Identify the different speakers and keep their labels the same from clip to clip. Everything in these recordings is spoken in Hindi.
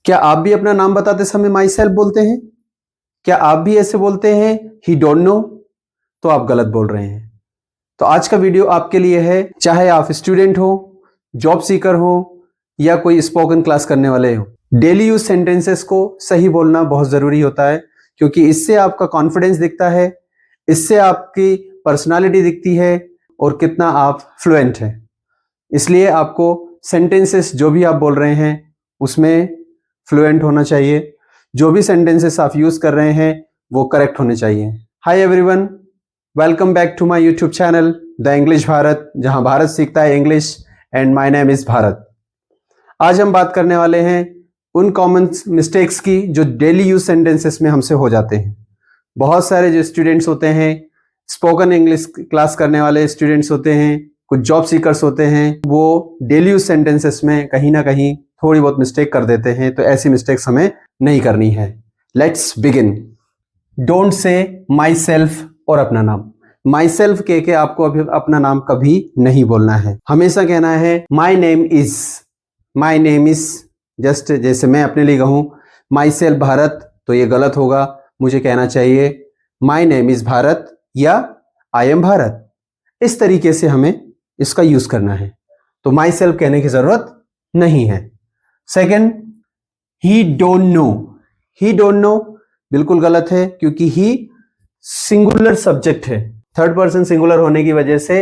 Speaker 1: क्या आप भी अपना नाम बताते समय माई सेल्फ बोलते हैं? क्या आप भी ऐसे बोलते हैं ही डोंट नो? तो आप गलत बोल रहे हैं। तो आज का वीडियो आपके लिए है, चाहे आप स्टूडेंट हो, जॉब सीकर हो या कोई स्पोकन क्लास करने वाले हो। डेली यूज सेंटेंसेस को सही बोलना बहुत जरूरी होता है, क्योंकि इससे आपका कॉन्फिडेंस दिखता है, इससे आपकी पर्सनालिटी दिखती है और कितना आप फ्लुएंट हैं। इसलिए आपको सेंटेंसेस जो भी आप बोल रहे हैं उसमें फ्लुएंट होना चाहिए। जो भी सेंटेंसेस आप यूज कर रहे हैं वो करेक्ट होने चाहिए। Hi everyone, welcome back to my YouTube channel the English Bharat, जहां भारत सीखता है English and my name is Bharat. आज हम बात करने वाले हैं उन कॉमन मिस्टेक्स की जो डेली यूज सेंटेंसेस में हमसे हो जाते हैं। बहुत सारे जो स्टूडेंट्स होते हैं, स्पोकन इंग्लिश क्लास करने वाले स्टूडेंट्स होते हैं, कुछ जॉब सीकर्स होते हैं, वो डेली यूज सेंटेंसेस में कहीं ना कहीं थोड़ी बहुत मिस्टेक कर देते हैं। तो ऐसी मिस्टेक्स हमें नहीं करनी है। Let's begin. Don't say my self और अपना नाम। माई सेल्फ कह के आपको अभी अपना नाम कभी नहीं बोलना है। हमेशा कहना है my name is. My name is just जैसे मैं अपने लिए कहूं माई सेल्फ भारत, तो ये गलत होगा। मुझे कहना चाहिए माई नेम इज भारत या आई एम भारत। इस तरीके से हमें इसका यूज करना है। तो माई सेल्फ कहने की जरूरत नहीं है। Second, he don't know. He don't know बिल्कुल गलत है, क्योंकि ही सिंगुलर सब्जेक्ट है। थर्ड पर्सन सिंगुलर होने की वजह से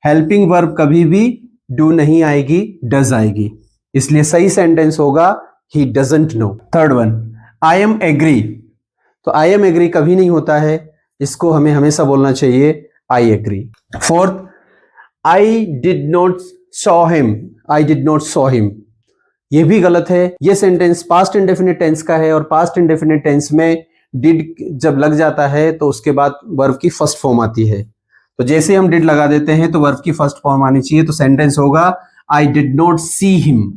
Speaker 1: हेल्पिंग वर्ब कभी भी डू नहीं आएगी, डज आएगी। इसलिए सही सेंटेंस होगा he doesn't know. Third one, I am agree. तो आई एम एग्री कभी नहीं होता है, इसको हमें हमेशा बोलना चाहिए I agree. Fourth, I did not saw him. I did not saw him, यह भी गलत है। यह सेंटेंस पास्ट इंडेफिनिट टेंस का है और पास्ट इंडेफिनिट टेंस में डिड जब लग जाता है तो उसके बाद वर्ब की फर्स्ट फॉर्म आती है। तो जैसे हम डिड लगा देते हैं तो वर्ब की फर्स्ट फॉर्म आनी चाहिए। तो सेंटेंस होगा I did not see him.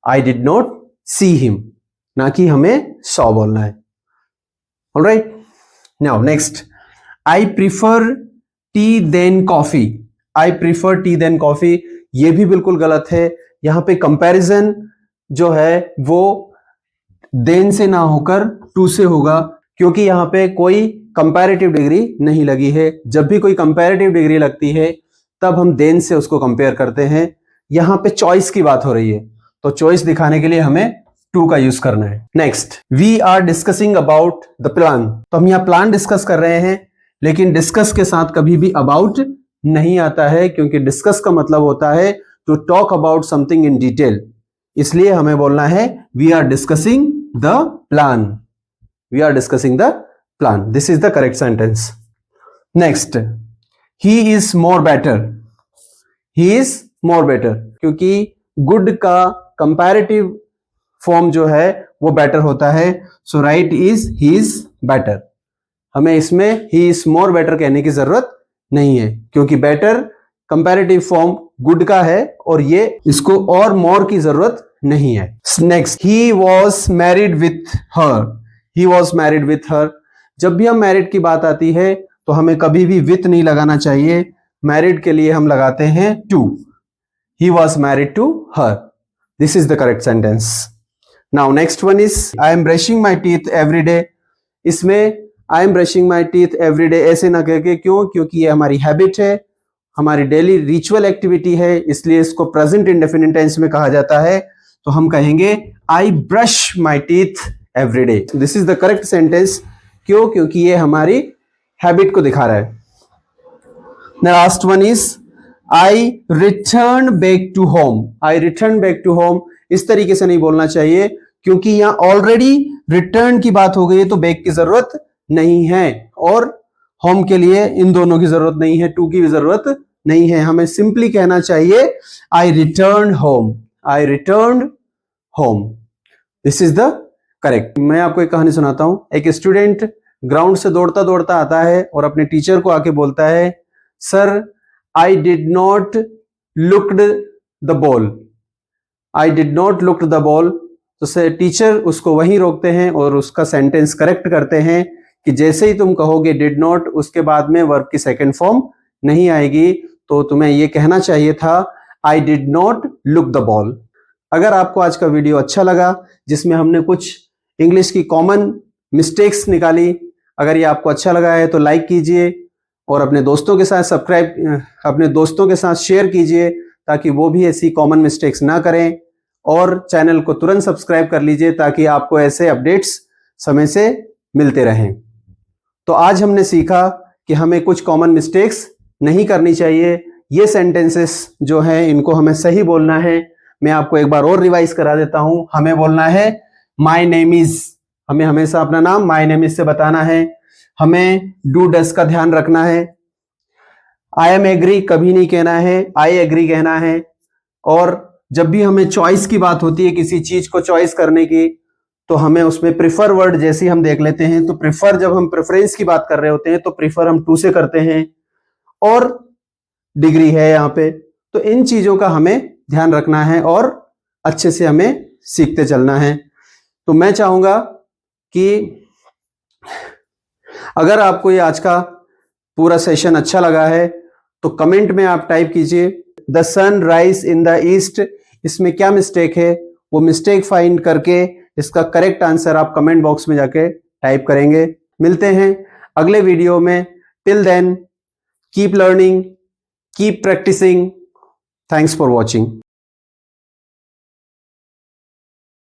Speaker 1: I did not see him, ना कि हमें सॉ बोलना है। Alright, now next, I prefer tea then coffee. I prefer tea then coffee, यह भी बिल्कुल गलत है। यहां पे कंपैरिजन जो है वो देन से ना होकर टू से होगा, क्योंकि यहां पे कोई कंपैरेटिव डिग्री नहीं लगी है। जब भी कोई कंपैरेटिव डिग्री लगती है तब हम देन से उसको कंपेयर करते हैं। यहां पे चॉइस की बात हो रही है, तो चॉइस दिखाने के लिए हमें टू का यूज करना है। Next, we are discussing about the plan. तो हम यहां प्लान डिस्कस कर रहे हैं, लेकिन डिस्कस के साथ कभी भी अबाउट नहीं आता है, क्योंकि डिस्कस का मतलब होता है to talk about something in detail. इसलिए हमें बोलना है we are discussing the plan. We are discussing the plan, this is the correct sentence. Next, he is more better. He is more better, क्योंकि गुड का कंपैरेटिव फॉर्म जो है वो बेटर होता है। So right is he is better. हमें इसमें ही इज मोर बेटर कहने की जरूरत नहीं है, क्योंकि बेटर कंपैरेटिव फॉर्म गुड का है और ये इसको और मोर की जरूरत नहीं है। Next, he was married with her. He was married with her, जब भी हम मैरिड की बात आती है तो हमें कभी भी विथ नहीं लगाना चाहिए। मैरिड के लिए हम लगाते हैं to. He was married to her, this is the correct sentence. Now next one is I am brushing my teeth every day. इसमें I am brushing my teeth every day ऐसे ना कह के, क्यों? क्योंकि ये हमारी हैबिट है, हमारी डेली रिचुअल एक्टिविटी है, इसलिए इसको प्रेजेंट इंडेफिनिट टेंस में कहा जाता है। तो हम कहेंगे I brush my teeth every day. This is the correct sentence. क्यों? क्योंकि ये हमारी हैबिट को दिखा रहा है। Last one is I return back to home. I return back to home, इस तरीके से नहीं बोलना चाहिए, क्योंकि यहां ऑलरेडी रिटर्न की बात हो गई है, तो बैक की जरूरत नहीं है और होम के लिए इन दोनों की जरूरत नहीं है, टू की भी जरूरत नहीं है। हमें सिंपली कहना चाहिए I return home. I return home, this is the correct. मैं आपको एक कहानी सुनाता हूं। एक स्टूडेंट ग्राउंड से दौड़ता दौड़ता आता है और अपने टीचर को आके बोलता है, sir I did not looked the ball. I did not looked the ball. तो टीचर उसको वहीं रोकते हैं और उसका सेंटेंस करेक्ट करते हैं कि जैसे ही तुम कहोगे डिड नॉट, उसके बाद में वर्ब की सेकंड फॉर्म नहीं आएगी, तो तुम्हें यह कहना चाहिए था आई did not look the ball. अगर आपको आज का वीडियो अच्छा लगा, जिसमें हमने कुछ इंग्लिश की कॉमन मिस्टेक्स निकाली, अगर ये आपको अच्छा लगा है तो लाइक कीजिए और अपने दोस्तों के साथ अपने दोस्तों के साथ शेयर कीजिए ताकि वो भी ऐसी कॉमन मिस्टेक्स ना करें, और चैनल को तुरंत सब्सक्राइब कर लीजिए ताकि आपको ऐसे अपडेट्स समय से मिलते रहें। तो आज हमने सीखा कि हमें कुछ कॉमन मिस्टेक्स नहीं करनी चाहिए। ये सेंटेंसेस जो हैं इनको हमें सही बोलना है। मैं आपको एक बार और रिवाइज करा देता हूं। हमें बोलना है माय नेम इज, हमें हमेशा अपना नाम माय नेम इज से बताना है। हमें डू डस का ध्यान रखना है। आई एम एग्री कभी नहीं कहना है, आई एग्री कहना है। और जब भी हमें चॉइस की बात होती है, किसी चीज को चॉइस करने की, तो हमें उसमें प्रिफर वर्ड जैसे हम देख लेते हैं। तो प्रिफर, जब हम प्रेफरेंस की बात कर रहे होते हैं तो प्रिफर हम टू से करते हैं, और डिग्री है यहाँ पे। तो इन चीजों का हमें ध्यान रखना है और अच्छे से हमें सीखते चलना है। तो मैं चाहूंगा कि अगर आपको ये आज का पूरा सेशन अच्छा लगा है तो कमेंट में आप टाइप कीजिए the sun rise in the east. इसमें क्या मिस्टेक है वो मिस्टेक फाइंड करके इसका करेक्ट आंसर आप कमेंट बॉक्स में जाके टाइप करेंगे। मिलते हैं अगले वीडियो में। Till then keep learning, keep practising. Thanks for watching.